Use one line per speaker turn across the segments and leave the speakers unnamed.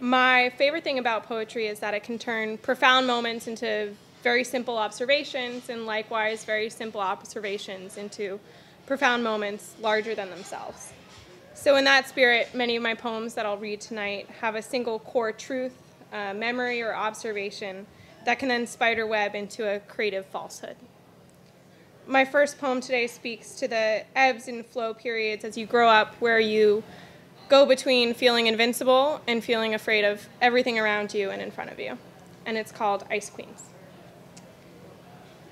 My favorite thing about poetry is that it can turn profound moments into very simple observations, and likewise very simple observations into profound moments larger than themselves. So in that spirit, many of my poems that I'll read tonight have a single core truth, memory, or observation that can then spiderweb into a creative falsehood. My first poem today speaks to the ebbs and flow periods as you grow up, where you go between feeling invincible and feeling afraid of everything around you and in front of you. And it's called Ice Queens.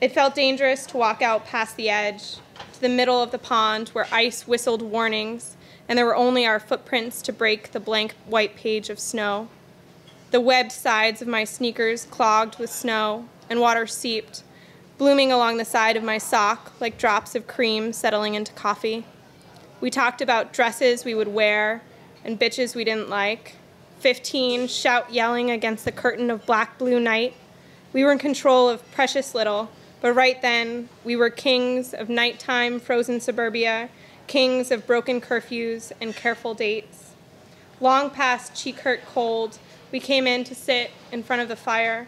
It felt dangerous to walk out past the edge to the middle of the pond where ice whistled warnings, and there were only our footprints to break the blank white page of snow. The webbed sides of my sneakers clogged with snow, and water seeped, blooming along the side of my sock like drops of cream settling into coffee. We talked about dresses we would wear and bitches we didn't like. 15, shout yelling against the curtain of black-blue night. We were in control of precious little, but right then we were kings of nighttime frozen suburbia, kings of broken curfews and careful dates. Long past cheek-hurt cold, we came in to sit in front of the fire,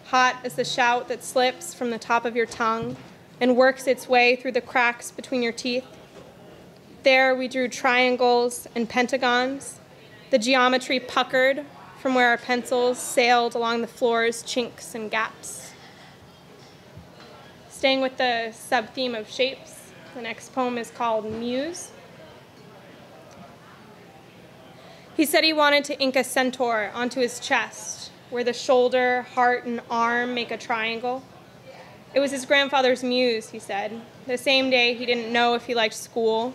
hot as the shout that slips from the top of your tongue and works its way through the cracks between your teeth. There we drew triangles and pentagons, the geometry puckered from where our pencils sailed along the floor's chinks and gaps. Staying with the sub-theme of shapes, the next poem is called Muse. He said he wanted to ink a centaur onto his chest, where the shoulder, heart, and arm make a triangle. It was his grandfather's muse, he said, the same day he didn't know if he liked school.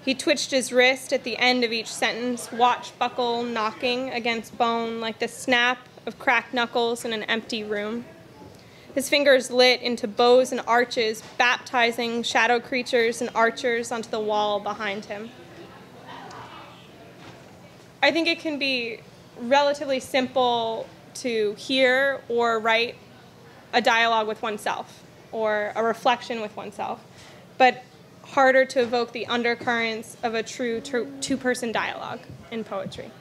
He twitched his wrist at the end of each sentence, watch buckle knocking against bone like the snap of cracked knuckles in an empty room. His fingers lit into bows and arches, baptizing shadow creatures and archers onto the wall behind him. I think it can be relatively simple to hear or write a dialogue with oneself or a reflection with oneself, but harder to evoke the undercurrents of a true two-person dialogue in poetry.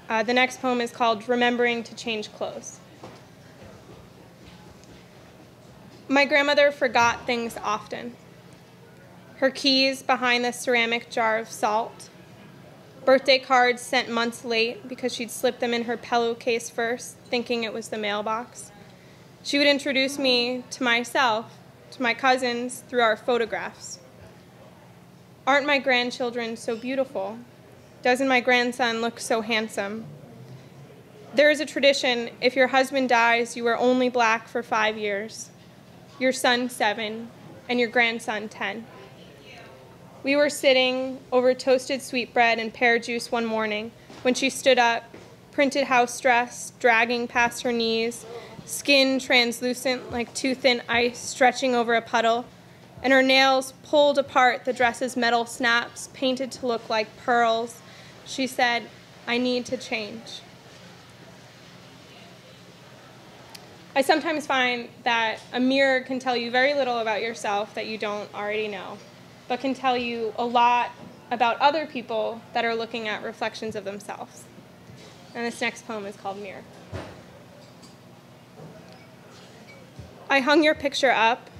The next poem is called Remembering to Change Clothes. My grandmother forgot things often. Her keys behind the ceramic jar of salt, birthday cards sent months late because she'd slipped them in her pillowcase first, thinking it was the mailbox. She would introduce me to myself, to my cousins, through our photographs. Aren't my grandchildren so beautiful? Doesn't my grandson look so handsome? There is a tradition, if your husband dies, you are only black for 5 years, your son 7, and your grandson 10. We were sitting over toasted sweetbread and pear juice one morning when she stood up, printed house dress, dragging past her knees, skin translucent like too thin ice stretching over a puddle, and her nails pulled apart the dress's metal snaps, painted to look like pearls. She said, "I need to change." I sometimes find that a mirror can tell you very little about yourself that you don't already know, but can tell you a lot about other people that are looking at reflections of themselves. And this next poem is called Mirror. I hung your picture up,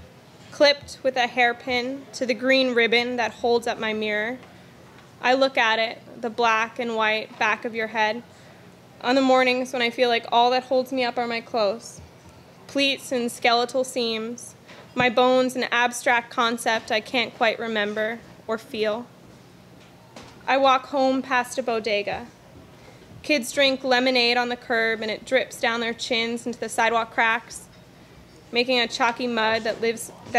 clipped with a hairpin to the green ribbon that holds up my mirror. I look at it, the black and white back of your head, on the mornings when I feel like all that holds me up are my clothes, pleats and skeletal seams, my bones an abstract concept I can't quite remember or feel. I walk home past a bodega. Kids drink lemonade on the curb and it drips down their chins into the sidewalk cracks, making a chalky mud that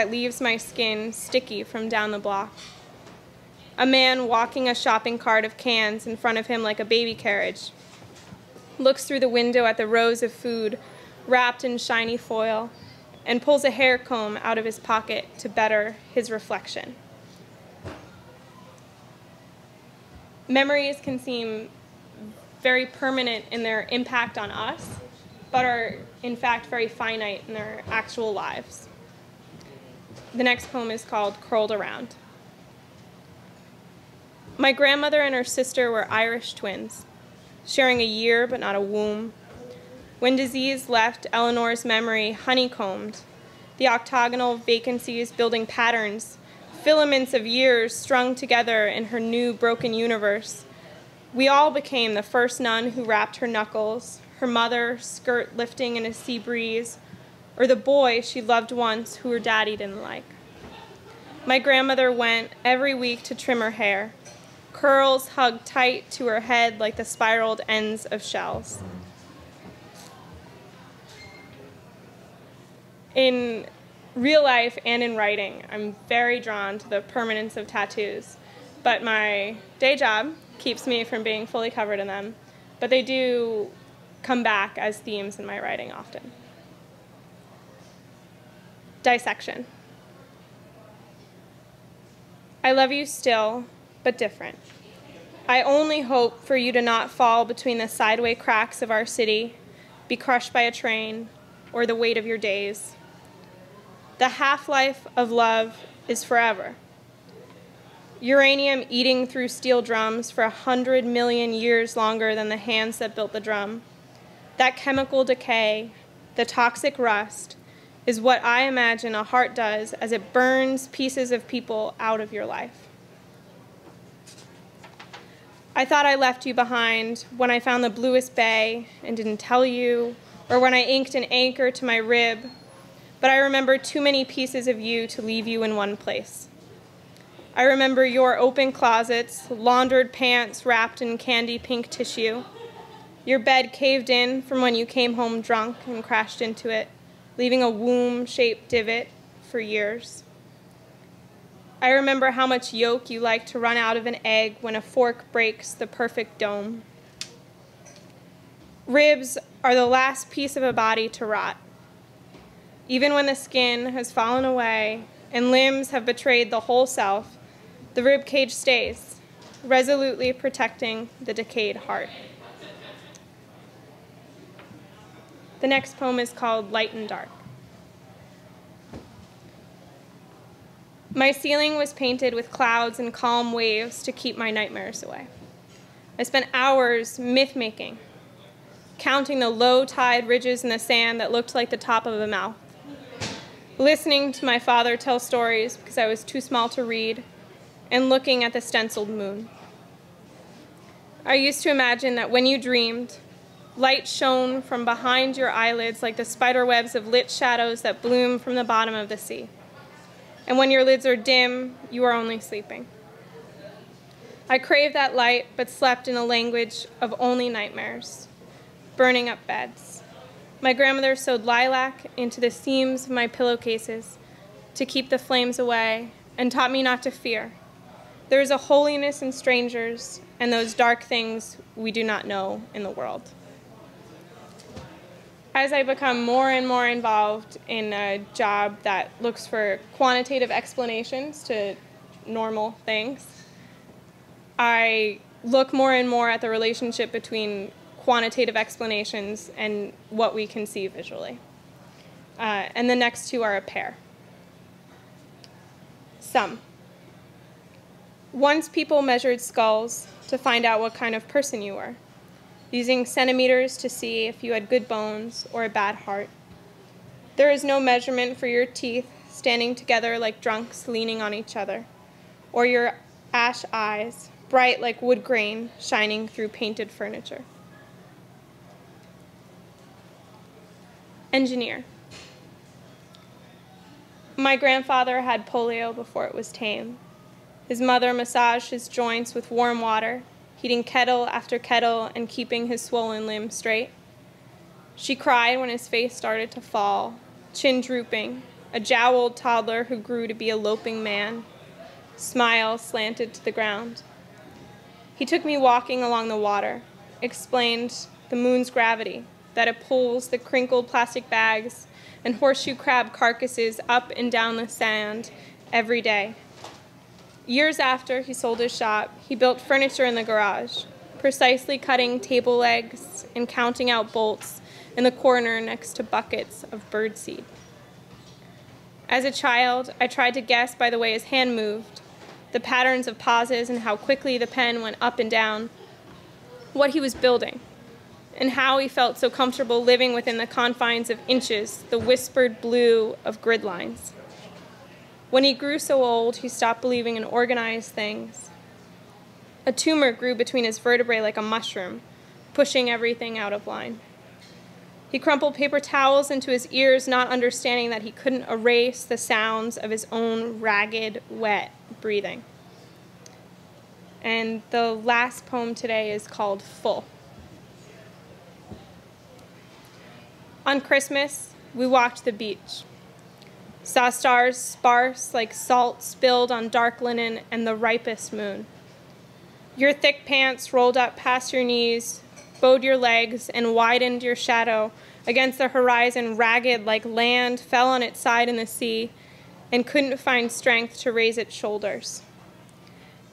leaves my skin sticky from down the block. A man walking a shopping cart of cans in front of him like a baby carriage looks through the window at the rows of food wrapped in shiny foil and pulls a hair comb out of his pocket to better his reflection. Memories can seem very permanent in their impact on us, but are in fact very finite in their actual lives. The next poem is called Curled Around. My grandmother and her sister were Irish twins. sharing a year but not a womb. When disease left Eleanor's memory honeycombed, the octagonal vacancies building patterns, filaments of years strung together in her new broken universe, we all became the first nun who wrapped her knuckles, her mother, skirt lifting in a sea breeze, or the boy she loved once who her daddy didn't like. My grandmother went every week to trim her hair, curls hugged tight to her head like the spiraled ends of shells. In real life and in writing, I'm very drawn to the permanence of tattoos, but my day job keeps me from being fully covered in them, but they do come back as themes in my writing often. Dissection. I love you still, but different. I only hope for you to not fall between the sideway cracks of our city, be crushed by a train, or the weight of your days. The half-life of love is forever. Uranium eating through steel drums for 100 million years longer than the hands that built the drum. That chemical decay, the toxic rust, is what I imagine a heart does as it burns pieces of people out of your life. I thought I left you behind when I found the bluest bay and didn't tell you, or when I inked an anchor to my rib, but I remember too many pieces of you to leave you in one place. I remember your open closets, laundered pants wrapped in candy pink tissue, your bed caved in from when you came home drunk and crashed into it, leaving a womb-shaped divot for years. I remember how much yolk you like to run out of an egg when a fork breaks the perfect dome. Ribs are the last piece of a body to rot. Even when the skin has fallen away and limbs have betrayed the whole self, the ribcage stays, resolutely protecting the decayed heart. The next poem is called Light and Dark. My ceiling was painted with clouds and calm waves to keep my nightmares away. I spent hours myth-making, counting the low-tide ridges in the sand that looked like the top of a mouth, listening to my father tell stories because I was too small to read, and looking at the stenciled moon. I used to imagine that when you dreamed, light shone from behind your eyelids like the spider webs of lit shadows that bloom from the bottom of the sea. And when your lids are dim, you are only sleeping. I craved that light, but slept in a language of only nightmares, burning up beds. My grandmother sewed lilac into the seams of my pillowcases to keep the flames away and taught me not to fear. There is a holiness in strangers and those dark things we do not know in the world. As I become more and more involved in a job that looks for quantitative explanations to normal things, I look more and more at the relationship between quantitative explanations and what we can see visually. And the next two are a pair. Some. Once people measured skulls to find out what kind of person you were, using centimeters to see if you had good bones or a bad heart. There is no measurement for your teeth standing together like drunks leaning on each other, or your ash eyes, bright like wood grain shining through painted furniture. Engineer. My grandfather had polio before it was tame. His mother massaged his joints with warm water, heating kettle after kettle and keeping his swollen limbs straight. She cried when his face started to fall, chin drooping, a jowled toddler who grew to be a loping man, smile slanted to the ground. He took me walking along the water, explained the moon's gravity, that it pulls the crinkled plastic bags and horseshoe crab carcasses up and down the sand every day. Years after he sold his shop, he built furniture in the garage, precisely cutting table legs and counting out bolts in the corner next to buckets of birdseed. As a child, I tried to guess by the way his hand moved, the patterns of pauses and how quickly the pen went up and down. what he was building, and how he felt so comfortable living within the confines of inches, the whispered blue of grid lines. When he grew so old, he stopped believing in organized things. A tumor grew between his vertebrae like a mushroom, pushing everything out of line. He crumpled paper towels into his ears, not understanding that he couldn't erase the sounds of his own ragged, wet breathing. And the last poem today is called Full. On Christmas, we walked the beach, saw stars sparse like salt spilled on dark linen and the ripest moon. Your thick pants rolled up past your knees, bowed your legs, and widened your shadow against the horizon, ragged like land fell on its side in the sea and couldn't find strength to raise its shoulders.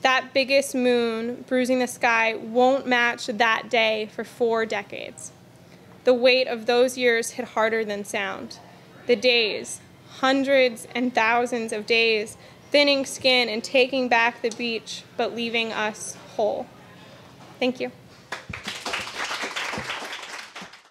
That biggest moon bruising the sky won't match that day for 4 decades. The weight of those years hit harder than sound. The days, hundreds and thousands of days, thinning skin and taking back the beach, but leaving us whole. Thank you.